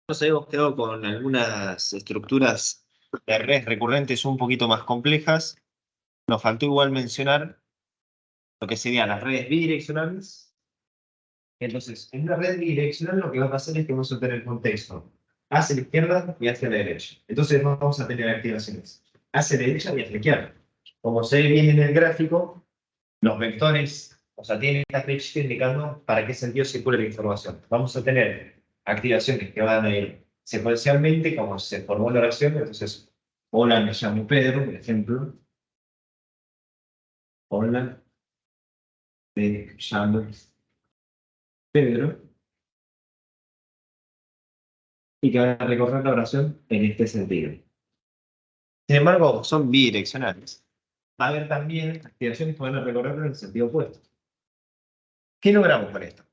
Nos hemos quedado con algunas estructuras de redes recurrentes un poquito más complejas. Nos faltó igual mencionar lo que serían las redes bidireccionales. Entonces, en una red bidireccional lo que va a pasar es que vamos a tener contexto hacia la izquierda y hacia la derecha. Entonces vamos a tener activaciones hacia la derecha y hacia la izquierda. Como se ve bien en el gráfico, los vectores, o sea, tienen esta flecha indicando para qué sentido circula la información. Vamos a tener activaciones que van a ir secuencialmente, como se formó la oración. Entonces, hola, me llamo Pedro, por ejemplo. Hola, me llamo Pedro. Y que van a recorrer la oración en este sentido. Sin embargo, son bidireccionales. Va a haber también activaciones que van a recorrer en el sentido opuesto. ¿Qué logramos con esto?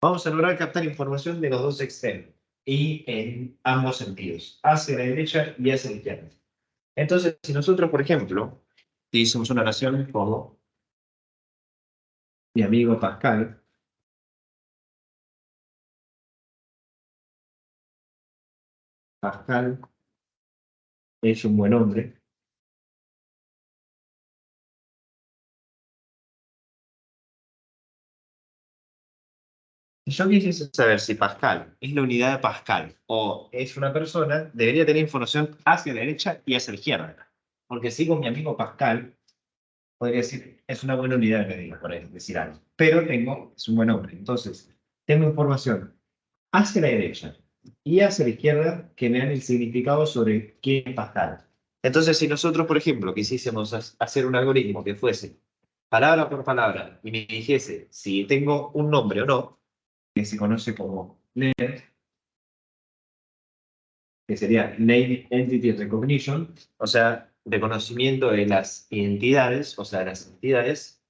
Vamos a lograr captar información de los dos extremos y en ambos sentidos, hacia la derecha y hacia la izquierda. Entonces, si nosotros, por ejemplo, hicimos una oración como mi amigo Pascal, Pascal es un buen hombre. Si yo quisiese saber si Pascal es la unidad de Pascal o es una persona, debería tener información hacia la derecha y hacia la izquierda. Porque si con mi amigo Pascal, podría decir, es una buena unidad de medida, por decir algo. Pero es un buen hombre. Entonces, tengo información hacia la derecha y hacia la izquierda que me dan el significado sobre quién es Pascal. Entonces, si nosotros, por ejemplo, quisiésemos hacer un algoritmo que fuese palabra por palabra y me dijese si tengo un nombre o no, que se conoce como NER, que sería Name Entity Recognition, o sea, reconocimiento de las identidades, o sea, de las entidades.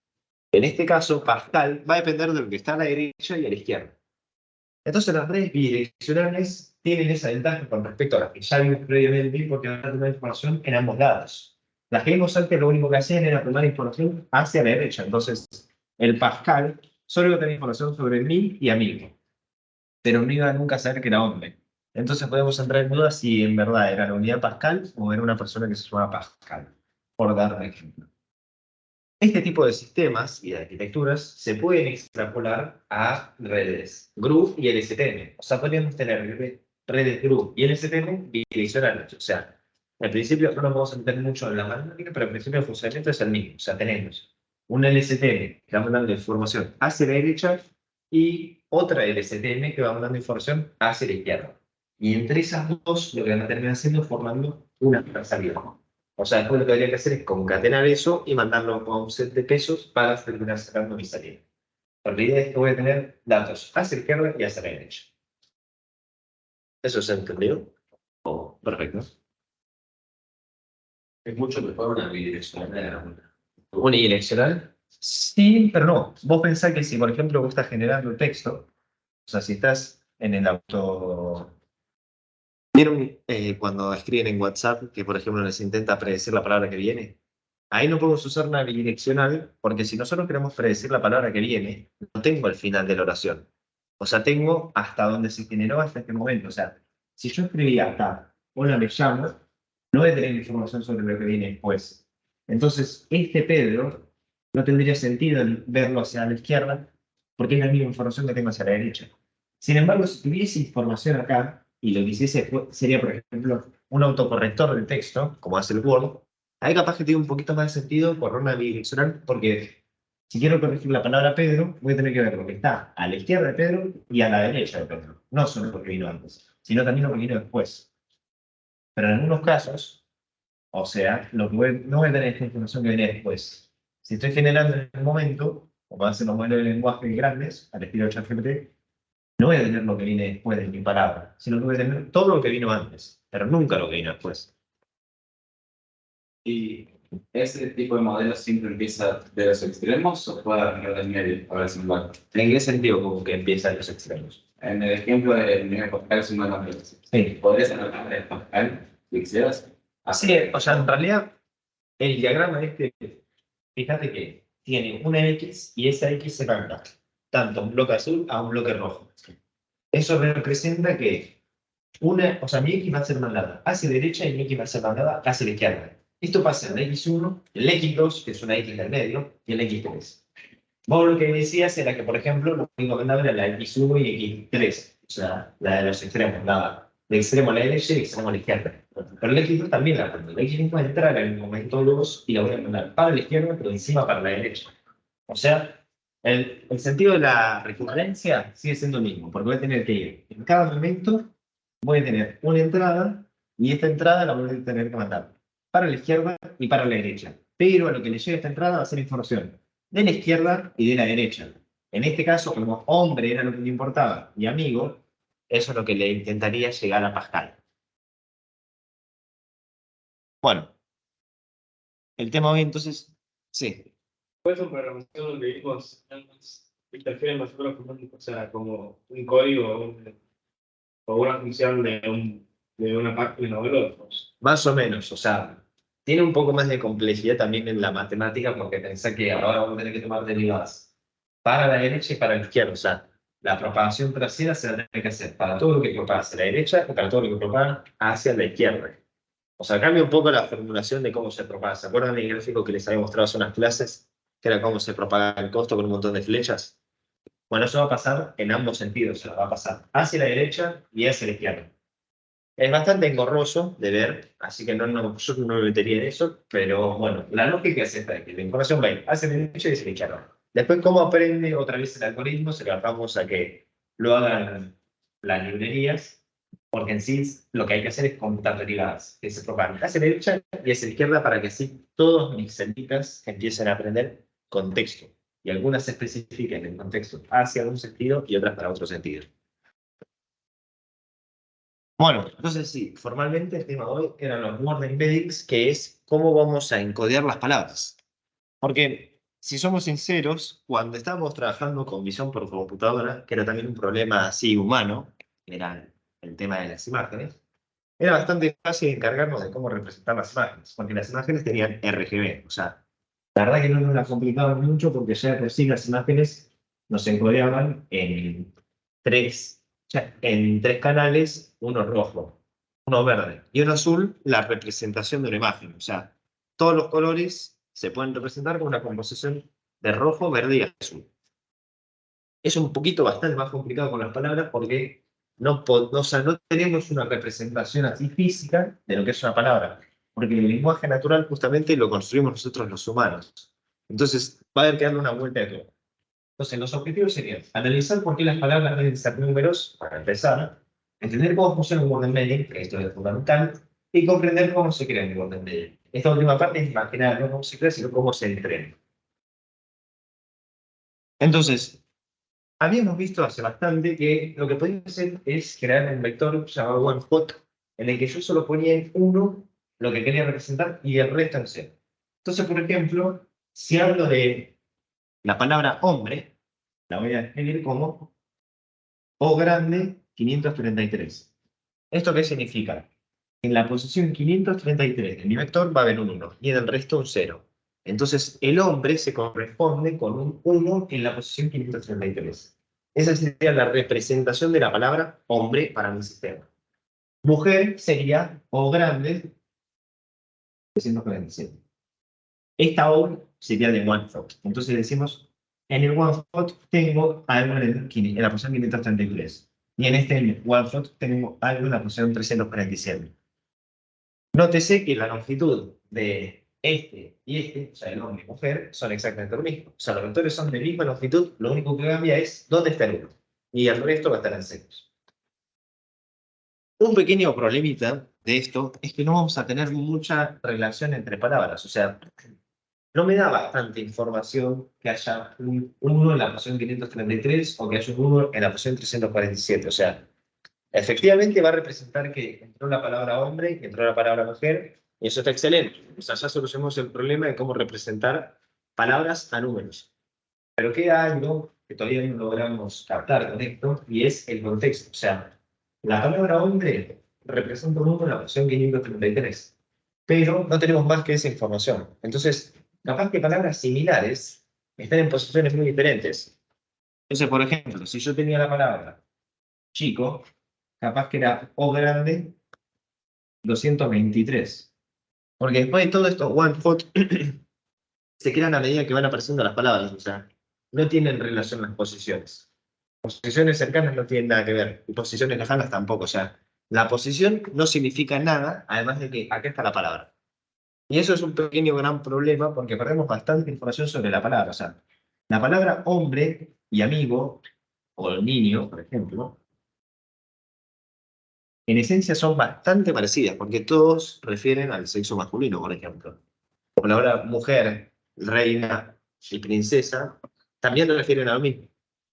En este caso, Pascal va a depender de lo que está a la derecha y a la izquierda. Entonces, las redes bidireccionales tienen esa ventaja con respecto a las que ya vimos previamente, porque van a tener información en ambos lados. Las que vimos antes lo único que hacían era tomar información hacia la derecha. Entonces, el Pascal solo iba a tener información sobre mí y a mí, pero no iba nunca a saber que era hombre. Entonces podemos entrar en duda si en verdad era la unidad Pascal o era una persona que se llama Pascal, por dar un ejemplo. Este tipo de sistemas y de arquitecturas se pueden extrapolar a redes GRUB y LSTM. O sea, podríamos tener redes GRUB y LSTM bidireccionales. O sea, al principio no nos vamos a entender mucho en la matemática, pero al principio el funcionamiento es el mismo. O sea, tenemos un LSTM que va mandando información hacia la derecha y otra LSTM que va mandando información hacia la izquierda. Y entre esas dos, lo que van a terminar haciendo es formando una salida. O sea, después lo que habría que hacer es concatenar eso y mandarlo a un set de pesos para terminar sacando mi salida. Pero la idea es que voy a tener datos hacia la izquierda y hacia la derecha. ¿Eso se entendió? Oh, perfecto. Es mucho mejor una bidireccional de la una. ¿Unidireccional? Sí, pero no. Vos pensás que si, por ejemplo, vos estás generando texto, o sea, si estás en el auto. ¿Vieron cuando escriben en WhatsApp que, por ejemplo, les intenta predecir la palabra que viene? Ahí no podemos usar una bidireccional, porque si nosotros queremos predecir la palabra que viene, no tengo el final de la oración. O sea, tengo hasta donde se generó hasta este momento. O sea, si yo escribía acá, hola, me llamo, no voy a tener información sobre lo que viene después. Entonces, este Pedro no tendría sentido verlo hacia la izquierda, porque es la misma información que tengo hacia la derecha. Sin embargo, si tuviese información acá, y lo que hiciese sería, por ejemplo, un autocorrector de texto, como hace el Word, ahí capaz que tiene un poquito más de sentido por una bidireccional, porque si quiero corregir la palabra Pedro, voy a tener que ver lo que está a la izquierda de Pedro y a la derecha de Pedro. No solo lo que vino antes, sino también lo que vino después. Pero en algunos casos, o sea, no voy a tener esta información que viene después. Si estoy generando en el momento, como hacen los modelos de lenguaje grandes, al estilo de ChatGPT, no voy a tener lo que viene después de mi palabra, sino que voy a tener todo lo que vino antes, pero nunca lo que vino después. ¿Y ese tipo de modelo siempre empieza de los extremos o puede arrancar del medio? A ver si me va. ¿En qué sentido como que empieza en los extremos? En el ejemplo del nivel Pascal es un buen modelo. Sí. ¿Podrías arrancar de Pascal si quisieras? Así es, o sea, en realidad, el diagrama fíjate que tiene una X y esa X se cambia tanto un bloque azul a un bloque rojo. Eso representa que o sea, mi X va a ser mandada hacia la derecha y mi X va a ser mandada hacia la izquierda. Esto pasa en la X1, el X2, que es una X del medio, y el X3. Vos lo que decías era que, por ejemplo, lo único mandable era la X1 y X3, o sea, la de los extremos, la de extremo a la derecha y extremo a la izquierda. Pero el X2 también la mando. La X2 va a entrar en el momento 2 y la voy a mandar para la izquierda, pero encima para la derecha. O sea, el sentido de la recurrencia sigue siendo el mismo, porque voy a tener que ir en cada momento, voy a tener una entrada, y esta entrada la voy a tener que mandar para la izquierda y para la derecha. Pero a lo que le llegue esta entrada va a ser información de la izquierda y de la derecha. En este caso, como hombre era lo que le importaba y amigo, eso es lo que le intentaría llegar a Pascal. Bueno, el tema hoy entonces, sí. Pues en programación donde vimos interfieren nosotros, o sea, como un código o una función de una parte de modelo. Pues. Más o menos, o sea, tiene un poco más de complejidad también en la matemática porque pensá que ahora vamos a tener que tomar derivadas para la derecha y para la izquierda. O sea, la propagación trasera se va a tener que hacer para todo lo que propaga hacia la derecha y para todo lo que propaga hacia la izquierda. O sea, cambia un poco la formulación de cómo se propaga. ¿Se acuerdan del gráfico que les había mostrado hace unas clases? Que era cómo se propaga el costo con un montón de flechas. Bueno, eso va a pasar en ambos sentidos. O sea, va a pasar hacia la derecha y hacia la izquierda. Es bastante engorroso de ver, así que yo no me metería en eso, pero bueno, la lógica es esta, que la información va a ir hacia la derecha y hacia la izquierda. Después, cómo aprende otra vez el algoritmo, se lo dejamos a que lo hagan las librerías, porque en sí lo que hay que hacer es computar derivadas, que se propagan hacia la derecha y hacia la izquierda para que así todos mis celditas empiecen a aprender contexto, y algunas se especifiquen en contexto hacia un sentido y otras para otro sentido. Bueno, entonces sí, formalmente el tema de hoy eran los word embeddings, que es cómo vamos a encodear las palabras. Porque, si somos sinceros, cuando estábamos trabajando con visión por computadora, que era también un problema así humano, era el tema de las imágenes, era bastante fácil encargarnos de cómo representar las imágenes, porque las imágenes tenían RGB, o sea, la verdad que no nos la complicaban mucho porque ya de por sí las imágenes nos encodeaban en tres canales, uno rojo, uno verde y uno azul, la representación de una imagen. O sea, todos los colores se pueden representar con una composición de rojo, verde y azul. Es un poquito bastante más complicado con las palabras porque o sea, no tenemos una representación así física de lo que es una palabra, porque el lenguaje natural justamente lo construimos nosotros los humanos. Entonces, va a haber que darle una vuelta de todo. Entonces, los objetivos serían analizar por qué las palabras deben ser números, para empezar, entender cómo funciona un word embedding, que esto es fundamental, y comprender cómo se crea un word embedding. Esta última parte es más que nada no cómo se crea, sino cómo se entrena. Entonces, habíamos visto hace bastante que lo que podía hacer es crear un vector llamado OneHot, en el que yo solo ponía en uno lo que quería representar y el resto en cero. Entonces, por ejemplo, si hablo de la palabra hombre, la voy a escribir como O grande 533. ¿Esto qué significa? En la posición 533 de mi vector va a haber un 1 y en el resto un 0. Entonces, el hombre se corresponde con un 1 en la posición 533. Esa sería la representación de la palabra hombre para mi sistema. Mujer sería O grande 347. Esta O sería de one shot. Entonces decimos, en el one shot tengo algo en la posición 533. Y en este one shot tengo algo en la posición 347. Nótese que la longitud de este y este, o sea, el hombre y mujer, son exactamente lo mismo. O sea, los vectores son de misma longitud, lo único que cambia es dónde está el 1. Y el resto va a estar en ceros. Un pequeño problemita de esto es que no vamos a tener mucha relación entre palabras. O sea, no me da bastante información que haya un 1 en la posición 533 o que haya un 1 en la posición 347. O sea, efectivamente va a representar que entró la palabra hombre y entró la palabra mujer, y eso está excelente. O sea, ya solucionamos el problema de cómo representar palabras a números. Pero queda algo que todavía no logramos captar con esto, y es el contexto. O sea, la palabra hombre representa un 1 en la posición 533, pero no tenemos más que esa información. Entonces, capaz que palabras similares están en posiciones muy diferentes. Entonces, por ejemplo, si yo tenía la palabra chico, capaz que era O grande 223. Porque después de todo esto, one hot se crean a medida que van apareciendo las palabras, o sea, no tienen relación las posiciones. Posiciones cercanas no tienen nada que ver, y posiciones lejanas tampoco, o sea, la posición no significa nada, además de que acá está la palabra. Y eso es un pequeño gran problema porque perdemos bastante información sobre la palabra, o sea, la palabra hombre y amigo, o niño, por ejemplo, en esencia son bastante parecidas, porque todos refieren al sexo masculino, por ejemplo. Como la palabra mujer, reina y princesa, también refieren a lo mismo.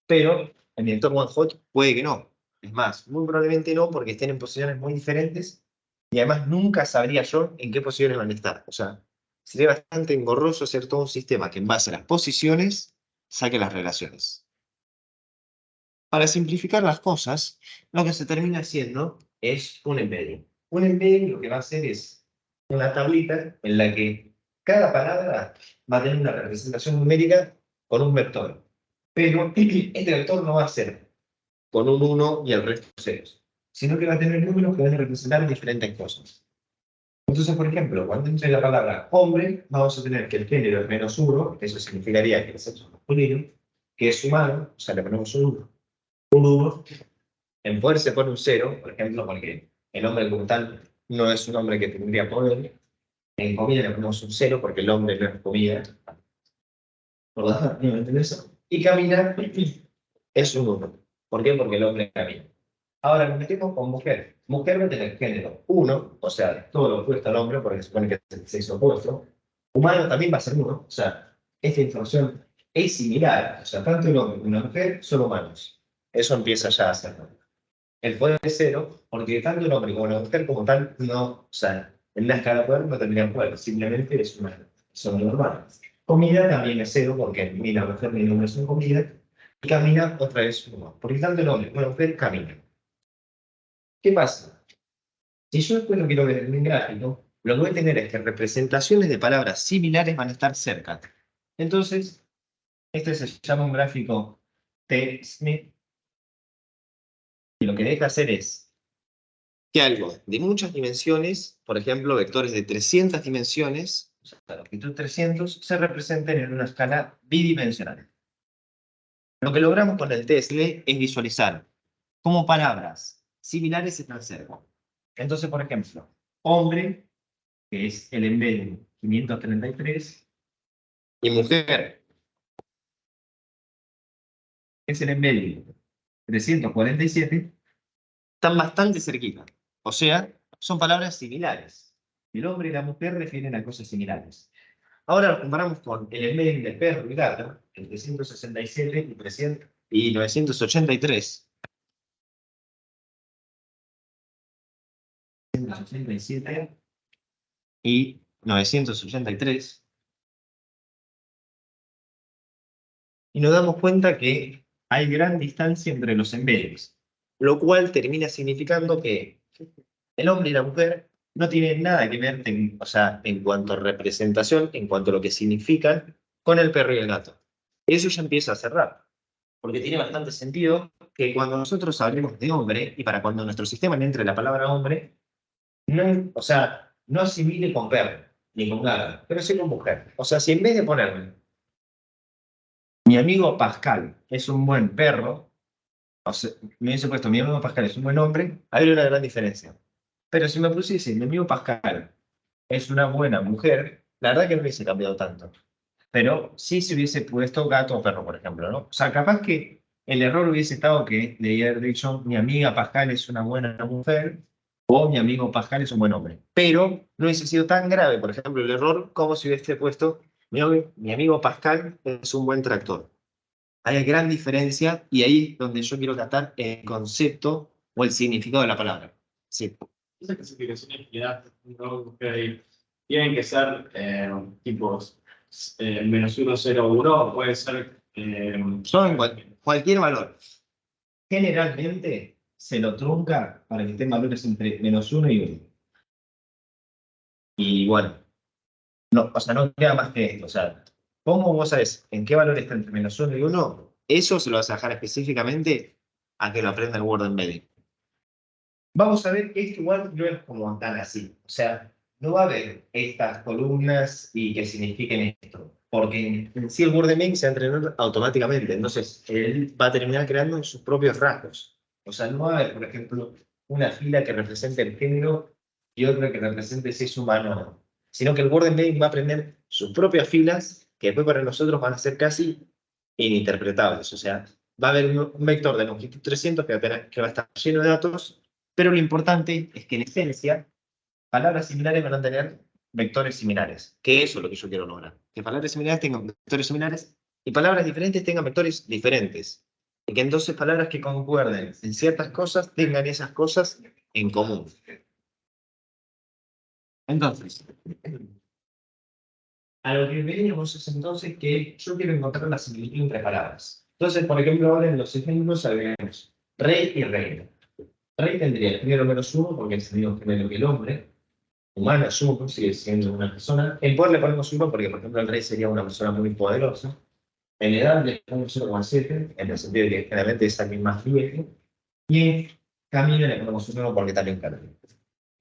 Pero en mi entorno one hot puede que no. Es más, muy probablemente no, porque estén en posiciones muy diferentes y además nunca sabría yo en qué posiciones van a estar. O sea, sería bastante engorroso hacer todo un sistema que en base a las posiciones saque las relaciones. Para simplificar las cosas, lo que se termina haciendo es un embedding. Un embedding lo que va a hacer es una tablita en la que cada palabra va a tener una representación numérica con un vector. Pero este vector no va a ser con un 1 y el resto ceros, sino que va a tener números que van a representar diferentes cosas. Entonces, por ejemplo, cuando entre la palabra hombre, vamos a tener que el género es -1, eso significaría que el sexo es masculino, que es humano, o sea, le ponemos un 1, en poder se pone un 0, por ejemplo, porque el hombre como tal no es un hombre que tendría poder. En comida le ponemos un 0 porque el hombre no es comida. ¿Verdad? ¿No entiendes eso? Y caminar es un 1. ¿Por qué? Porque el hombre camina. Ahora nos metemos con mujer. Mujer va a tener género 1, o sea, todo lo opuesto al hombre, porque se supone que es el sexo opuesto. Humano también va a ser 1, o sea, esta información es similar. O sea, tanto el hombre como la mujer son humanos. Eso empieza ya a ser. El poder es 0, porque tanto el hombre como la mujer como tal, no, o sea, en una escala de poder no tendrían poder, simplemente es una persona normal. Comida también es 0, porque ni la mujer ni el hombre son comida, y camina otra vez 1. Porque tanto el hombre como la mujer caminan. ¿Qué pasa? Si yo después lo quiero ver en un gráfico, lo que voy a tener es que representaciones de palabras similares van a estar cerca. Entonces, este se llama un gráfico T-Smith, y lo que deja hacer es que algo de muchas dimensiones, por ejemplo, vectores de 300 dimensiones, o sea, la longitud 300, se representen en una escala bidimensional. Lo que logramos con el TSL es visualizar cómo palabras similares están cerca. Entonces, por ejemplo, hombre, que es el embedding 533, y mujer, que es el embedding 347, están bastante cerquita. O sea, son palabras similares. El hombre y la mujer refieren a cosas similares. Ahora lo comparamos con el embedding de perro y gato, el 367 y 300 y 983. 387 y 983. Y nos damos cuenta que hay gran distancia entre los embeddings, lo cual termina significando que el hombre y la mujer no tienen nada que ver o sea, en cuanto a representación, en cuanto a lo que significan, con el perro y el gato. Eso ya empieza a cerrar, porque tiene bastante sentido que cuando nosotros hablemos de hombre, y para cuando nuestro sistema le entre la palabra hombre, no, o sea, no asimile con perro, ni con gato, pero sí con mujer. O sea, si en vez de ponerme, mi amigo Pascal es un buen perro, o sea, me hubiese puesto mi amigo Pascal es un buen hombre, habría una gran diferencia. Pero si me pusiese mi amigo Pascal es una buena mujer, la verdad que no hubiese cambiado tanto. Pero sí se hubiese puesto gato o perro, por ejemplo, ¿no? O sea, capaz que el error hubiese estado que debía haber dicho mi amiga Pascal es una buena mujer o mi amigo Pascal es un buen hombre. Pero no hubiese sido tan grave, por ejemplo, el error como si hubiese puesto mi amigo Pascal es un buen tractor. Hay gran diferencia y ahí es donde yo quiero captar el concepto o el significado de la palabra. Sí. Esas clasificaciones que das, ¿no? Que tienen que ser tipos -1, 0, 1, puede ser. Son cualquier valor. Generalmente se lo trunca para que estén valores entre -1 y 1. Y bueno, no, o sea, no queda más que esto. O sea, ¿cómo vos sabés en qué valor está entre -1 y 1? Eso se lo vas a dejar específicamente a que lo aprenda el Word Embedding. Vamos a ver que esto igual no es como tan así. O sea, no va a haber estas columnas y que signifiquen esto. Porque en sí el Word Main se va a entrenar automáticamente. Entonces, él va a terminar creando sus propios rasgos. O sea, no va a haber, por ejemplo, una fila que represente el género y otra que represente si es humano o no. Sino que el Word Main va a aprender sus propias filas que después para nosotros van a ser casi ininterpretables. O sea, va a haber un vector de longitud 300 que va a estar lleno de datos, pero lo importante es que en esencia, palabras similares van a tener vectores similares, que eso es lo que yo quiero lograr. Que palabras similares tengan vectores similares y palabras diferentes tengan vectores diferentes. Y que entonces palabras que concuerden en ciertas cosas tengan esas cosas en común. Entonces, a lo que veníamos es entonces que yo quiero encontrar la similitud entre palabras. Entonces, por ejemplo, ahora en los ejemplos agregamos rey y reina. Rey tendría el género menos uno porque es el mismo género que el hombre. Humana es uno, sigue siendo una persona. En poder le ponemos uno porque, por ejemplo, el rey sería una persona muy poderosa. En edad le ponemos 0,7, en el sentido de que generalmente es alguien más viejo. Y en camino le ponemos un 1 porque también camina.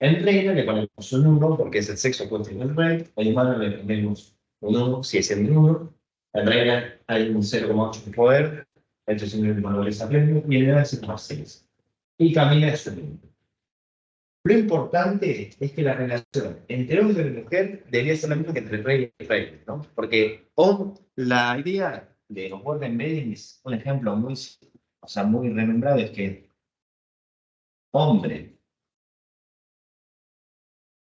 En reina le ponemos un 1 porque es el sexo opuesto del rey. En humano le ponemos un 1 si es el 1. En reina hay un 0,8 de poder. Esto es un valorización. Y en edad es 0,6. Y camina es un 1. Lo importante es que la relación entre hombre y mujer debería ser la misma que entre rey y rey, ¿no? Porque la idea de los word embeddings, un ejemplo muy, o sea, muy renombrado es que hombre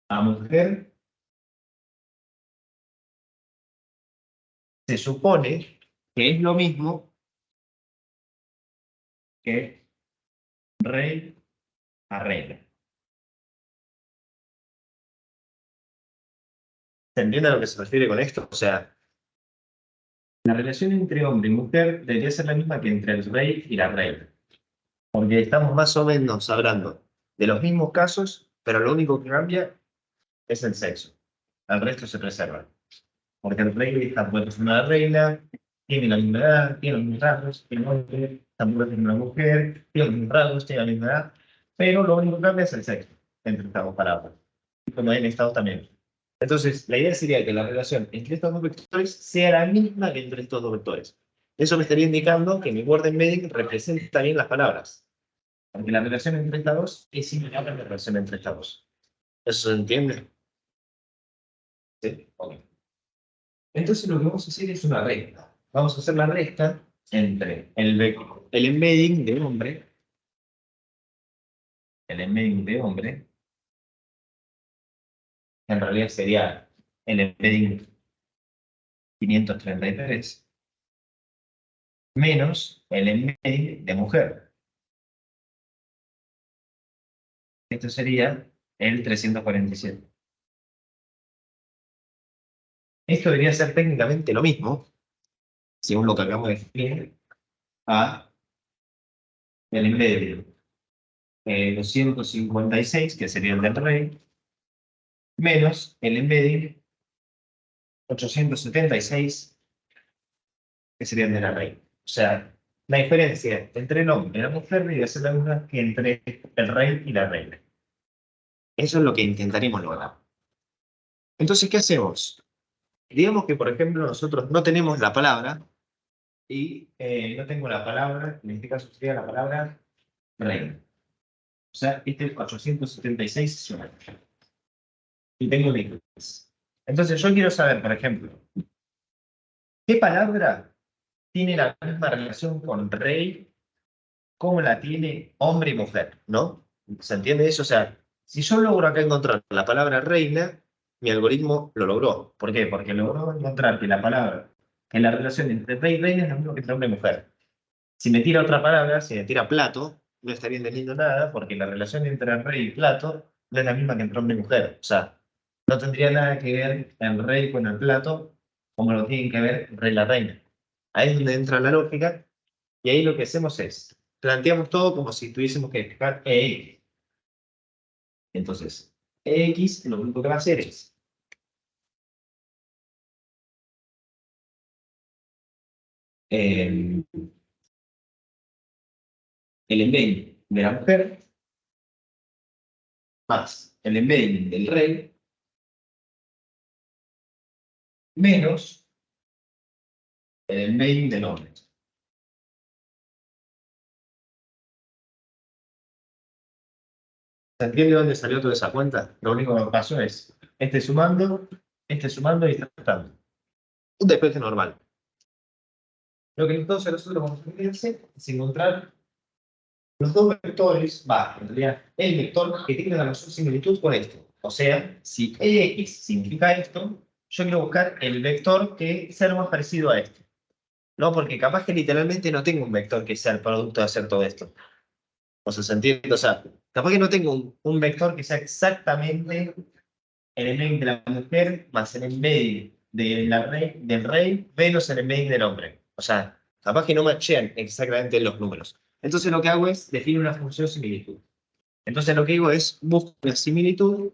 a mujer se supone que es lo mismo que rey a reina. ¿Se entiende a lo que se refiere con esto? O sea, la relación entre hombre y mujer debería ser la misma que entre el rey y la reina. Porque estamos más o menos hablando de los mismos casos, pero lo único que cambia es el sexo. El resto se preserva. Porque el rey está por una reina, tiene la misma edad, tiene los mismos rasgos, tiene un hombre, tampoco tiene una mujer, tiene los mismos rasgos, tiene la misma edad, pero lo único que cambia es el sexo entre estas palabras. Y como hay en Estados también. Entonces, la idea sería que la relación entre estos dos vectores sea la misma que entre estos dos vectores. Eso me estaría indicando que mi word embedding representa bien las palabras. Porque la relación entre estas dos es similar a la relación entre estas dos. ¿Eso se entiende? Sí. Ok. Entonces lo que vamos a hacer es una recta. Vamos a hacer la recta entre el embedding de hombre, el embedding de hombre, que en realidad sería el embedding 533, menos el embedding de mujer. Esto sería el 347. Esto debería ser técnicamente lo mismo, según lo que acabamos de definir, a el embedding 256, que sería el del rey, menos el embedding 876, que sería el de la reina. O sea, la diferencia entre el hombre y la mujer debería ser la misma que entre el rey y la reina. Eso es lo que intentaríamos lograr. Entonces, ¿qué hacemos? Digamos que, por ejemplo, nosotros no tenemos la palabra y no tengo la palabra, en este caso sería la palabra reina. O sea, este es 876 es una. Y tengo un inglés. Entonces, yo quiero saber, por ejemplo, ¿qué palabra tiene la misma relación con rey como la tiene hombre y mujer? ¿No? ¿Se entiende eso? O sea, si yo logro acá encontrar la palabra reina, mi algoritmo lo logró. ¿Por qué? Porque logró encontrar que la palabra, que la relación entre rey y reina es lo mismo que entre hombre y mujer. Si me tira otra palabra, si me tira plato, no estaría entendiendo nada, porque la relación entre rey y plato no es la misma que entre hombre y mujer. O sea, no tendría nada que ver el rey con el plato, como lo tienen que ver el rey y la reina. Ahí es donde entra la lógica, y ahí lo que hacemos es, planteamos todo como si tuviésemos que explicar EX. Entonces, EX lo único que va a hacer es el embedding de la mujer más el embedding del rey menos el embedding del hombre. ¿Se entiende dónde salió toda esa cuenta? Lo único que pasó es este sumando y este restando. Un despeje normal. Lo que entonces nosotros vamos a hacer es encontrar los dos vectores, en realidad el vector que tiene la mayor similitud con esto. O sea, si X significa esto, yo quiero buscar el vector que sea lo más parecido a esto. No, porque capaz que literalmente no tengo un vector que sea el producto de hacer todo esto. O sea, ¿se entiende? O sea, capaz que no tengo un vector que sea exactamente el embedding de la mujer más el embedding del rey menos el embedding del hombre. O sea, capaz que no machean exactamente los números. Entonces lo que hago es definir una función similitud. Entonces lo que digo es busco una similitud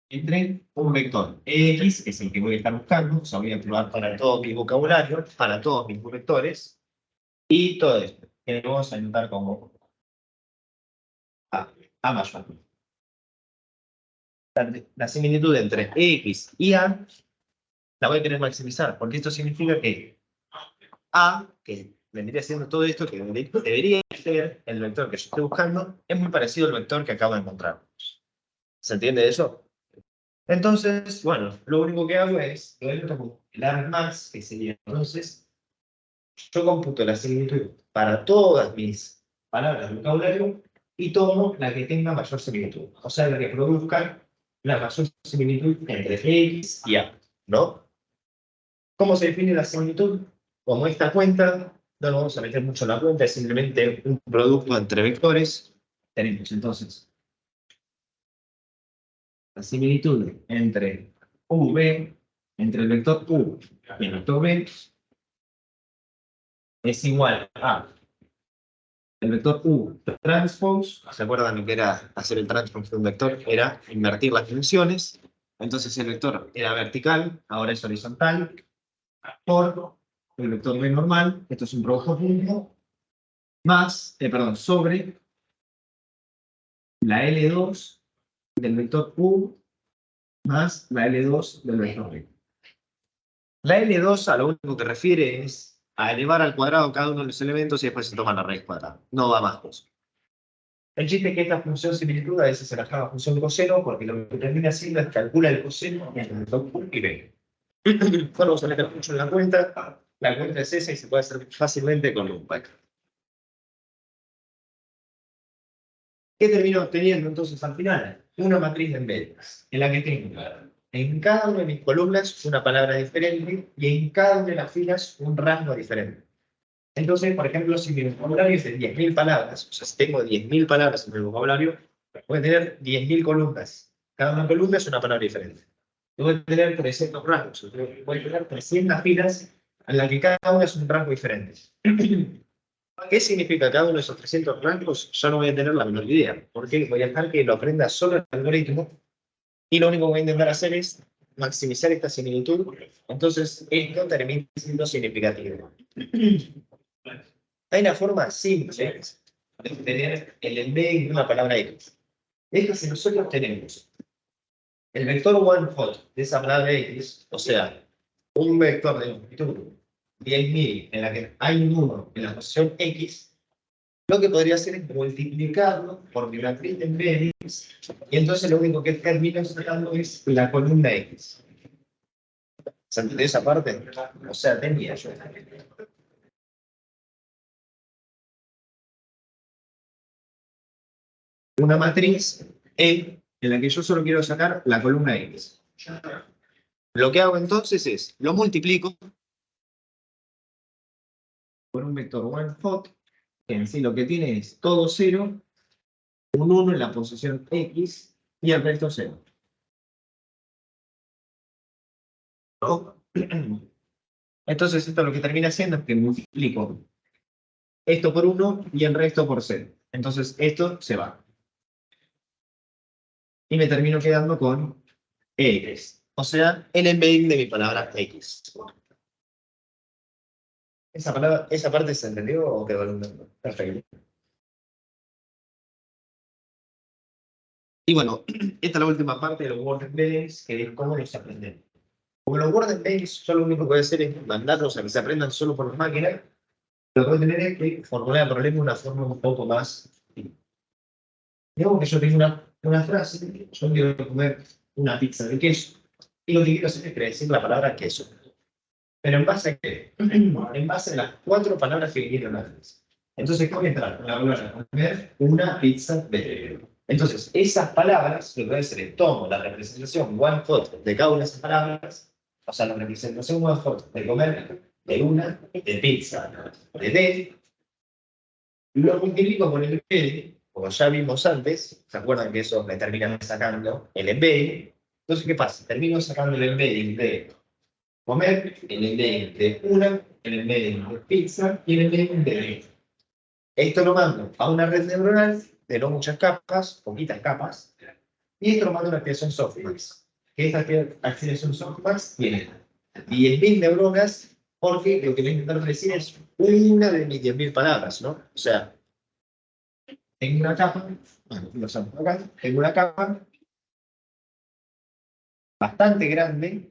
entre un vector X, que es el que voy a estar buscando, o sea, voy a probar para todo mi vocabulario, para todos mis vectores, y todo esto, que lo vamos a anotar como A mayor. La similitud entre X y A la voy a querer maximizar, porque esto significa que A, que vendría siendo todo esto, que debería ser el vector que yo estoy buscando, es muy parecido al vector que acabo de encontrar. ¿Se entiende eso? Entonces, bueno, lo único que hago es, como el argmax, que sería entonces, yo computo la similitud para todas mis palabras de vocabulario y tomo la que tenga mayor similitud. O sea, la que produzca la mayor similitud entre X y A, ¿no? ¿Cómo se define la similitud? Como esta cuenta, no nos vamos a meter mucho en la cuenta, es simplemente un producto entre vectores. Tenemos entonces la similitud entre V, entre el vector U y el vector V, es igual a el vector U transpose. ¿Se acuerdan lo que era hacer el transpose de un vector? Era invertir las dimensiones. Entonces el vector era vertical, ahora es horizontal, por el vector V normal, esto es un producto punto, más, sobre la L2 del vector U más la L2 del vector V. La L2 a lo único que refiere es a elevar al cuadrado cada uno de los elementos y después se toma la raíz cuadrada. No va más cosa. El chiste es que esta función similitud a veces se la llama función coseno porque lo que termina haciendo es calcula el coseno entre el vector U y V. No vamos a meter mucho en la cuenta. La cuenta es esa y se puede hacer fácilmente con un pack. ¿Qué termino obteniendo entonces al final? Una matriz de embeddings, en la que tengo en cada una de mis columnas una palabra diferente y en cada una de las filas un rango diferente. Entonces, por ejemplo, si mi vocabulario es de 10.000 palabras, o sea, si tengo 10.000 palabras en mi vocabulario, voy a tener 10.000 columnas. Cada una columna es una palabra diferente. Voy a tener 300 rangos, voy a tener 300 filas en las que cada una es un rango diferente. ¿Qué significa cada uno de esos 300 rangos? Yo no voy a tener la menor idea, porque voy a dejar que lo aprenda solo el algoritmo y lo único que voy a intentar hacer es maximizar esta similitud. Entonces, esto termina siendo significativo. Hay una forma simple de obtener el embedding de una palabra X. Es que si nosotros tenemos el vector one hot de esa palabra X, o sea, un vector de longitud 10.000 en la que hay un 1 en la posición X, lo que podría hacer es multiplicarlo por mi matriz de embeddings y entonces lo único que termino sacando es la columna X. ¿Se entiende esa parte? O sea, tenía yo una matriz en la que yo solo quiero sacar la columna X. Lo que hago entonces es, lo multiplico por un vector one hot, que en sí lo que tiene es todo 0, un 1 en la posición X y el resto 0. ¿No? Entonces esto lo que termina haciendo es que multiplico esto por 1 y el resto por 0. Entonces esto se va. Y me termino quedando con X. O sea, el embedding de mi palabra X. ¿Esa parte se entendió o quedó en un... Perfecto. Y bueno, esta es la última parte de los word embeddings, que es cómo los aprendemos. Como los word embeddings, yo lo único que voy a hacer es mandarlos a que se aprendan solo por máquina. Lo que voy a tener es que formular el problema de una forma un poco más. Digamos que yo tengo una frase, yo quiero comer una pizza de queso, y lo que quiero hacer es predecir la palabra queso. Pero ¿en base a qué? En base a las 4 palabras que quiero antes. Entonces, ¿qué voy a entrar? Voy a comer una pizza de queso. Entonces, esas palabras, lo que voy a hacer es tomo la representación one hot de cada una de esas palabras, o sea, la representación one hot de comer de una, de pizza, de, lo multiplico por el embedding, como ya vimos antes, ¿se acuerdan que eso me termina sacando el embedding? Entonces, ¿qué pasa? Termino sacando el embedding de comer, el embedding de una, el embedding de pizza y el embedding de. Esto lo mando a una red neuronal de no muchas capas, poquitas capas, y esto lo mando a una activación softmax. Que esta activación softmax tiene 10.000 neuronas, porque lo que voy a intentar decir es una de mis 10.000 palabras, ¿no? O sea, tengo una capa, bueno, lo usamos acá, tengo una capa bastante grande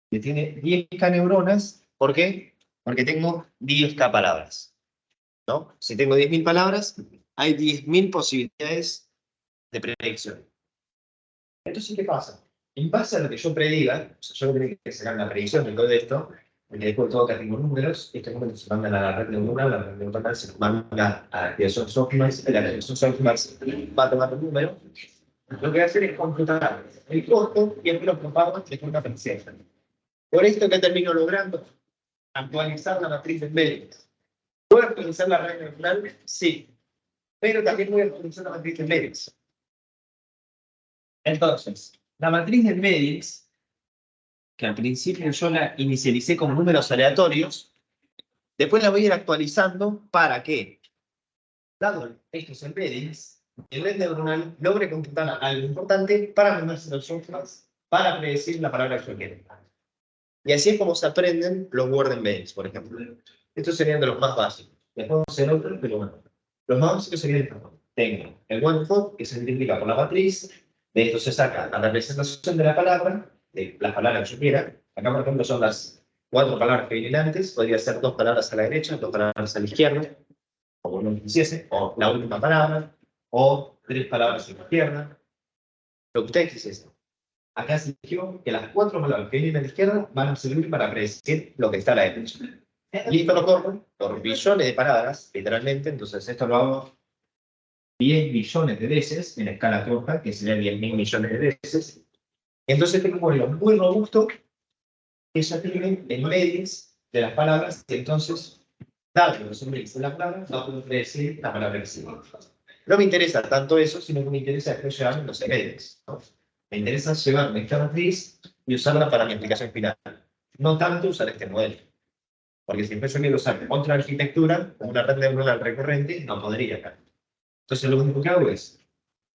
que tiene 10K neuronas. ¿Por qué? Porque tengo 10K palabras, ¿no? Si tengo 10.000 palabras, hay 10.000 posibilidades de predicción. Entonces, ¿qué pasa? En base a lo que yo prediga, o sea, yo tengo que sacar una predicción de todo esto, porque después todo que tengo números, estos números se mandan a la red neuronal, la red neuronal se manda a la activación softmax, la activación softmax va a tomar un número. Lo que voy a hacer es computar el costo y el los propagos de forma precisa. Por esto que termino logrando actualizar la matriz de embedding. ¿Puedo actualizar la red neuronal? Sí. Pero también voy a actualizar la matriz de embedding. Entonces, la matriz de embeddings, que al principio yo la inicialicé con números aleatorios, después la voy a ir actualizando para que, dado estos embeddings, el red neuronal logre computar algo importante para mandarse los softmax para predecir la palabra que yo quiero. Y así es como se aprenden los word embeddings, por ejemplo. Estos serían de los más básicos. Después vamos a hacer otros, pero bueno. Los más básicos serían estos. Tengo el one hot, que se multiplica por la matriz. De esto se saca la representación de la palabra, de las palabras que yo quiera. Acá, por ejemplo, son las 4 palabras que vienen antes. Podría ser 2 palabras a la derecha, 2 palabras a la izquierda, como uno quisiese, o la última palabra, o 3 palabras a la izquierda. Lo que ustedes quisiesen. Acá se dijo que las 4 palabras que vienen a la izquierda van a servir para predecir lo que está a la derecha. Y esto lo corro por billones de palabras, literalmente. Entonces, esto lo hago 10 billones de veces en escala corta, que sería 10.000 millones de veces. Entonces, tengo un modelo muy robusto que ya tiene embeddings de las palabras. Y entonces, dado los embeddings de la palabra, va a poder predecir la palabra que sigue. No me interesa tanto eso, sino que me interesa después llevar los embeddings, ¿no? Me interesa llevar esta matriz y usarla para mi aplicación final. No tanto usar este modelo. Porque si yo quiero usar otra arquitectura, como una red neuronal recurrente, no podría acá. Entonces lo único que hago es,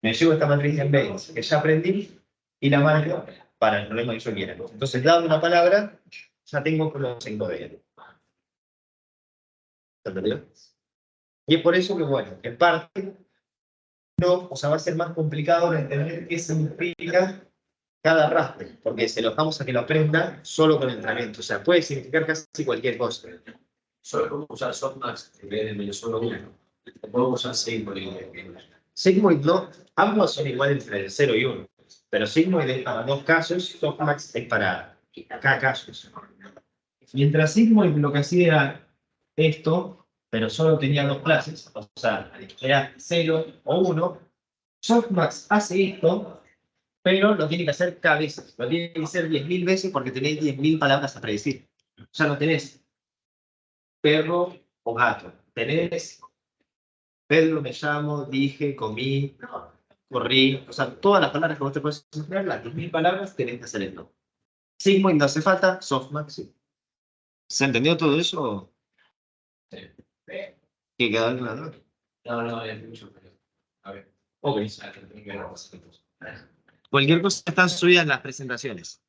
me llevo esta matriz de embeddings que ya aprendí y la marco para el problema que yo quiera. Entonces, dado una palabra, ya tengo como 5 de ellos. ¿Entendido? Y es por eso que, bueno, en parte, no, o sea, va a ser más complicado de entender qué significa cada rastre, porque se lo dejamos a que lo aprenda solo con entrenamiento. O sea, puede significar casi cualquier cosa. Solo podemos usar softmax en vez de solo uno. Podemos usar Sigmoid. Sigmoid no, ambos son iguales entre el 0 y 1. Pero Sigmoid es para 2 casos, softmax es para cada caso. Mientras Sigmoid lo que hacía era esto, pero solo tenía 2 clases, o sea, era 0 o 1. Softmax hace esto, pero lo tiene que hacer cada vez. Lo tiene que hacer 10.000 veces porque tenéis 10.000 palabras a predecir. Ya no tenés perro o gato. Tenés Pedro, me llamo, dije, comí, corrí. O sea, todas las palabras que vos te puedes imaginar, las 10.000 palabras, tenés que hacer esto. Sigmoid no hace falta, softmax sí. ¿Se entendió todo eso? Sí. ¿Qué quedó claro? No, es mucho. A ver. Ok. Cualquier cosa están subidas en las presentaciones.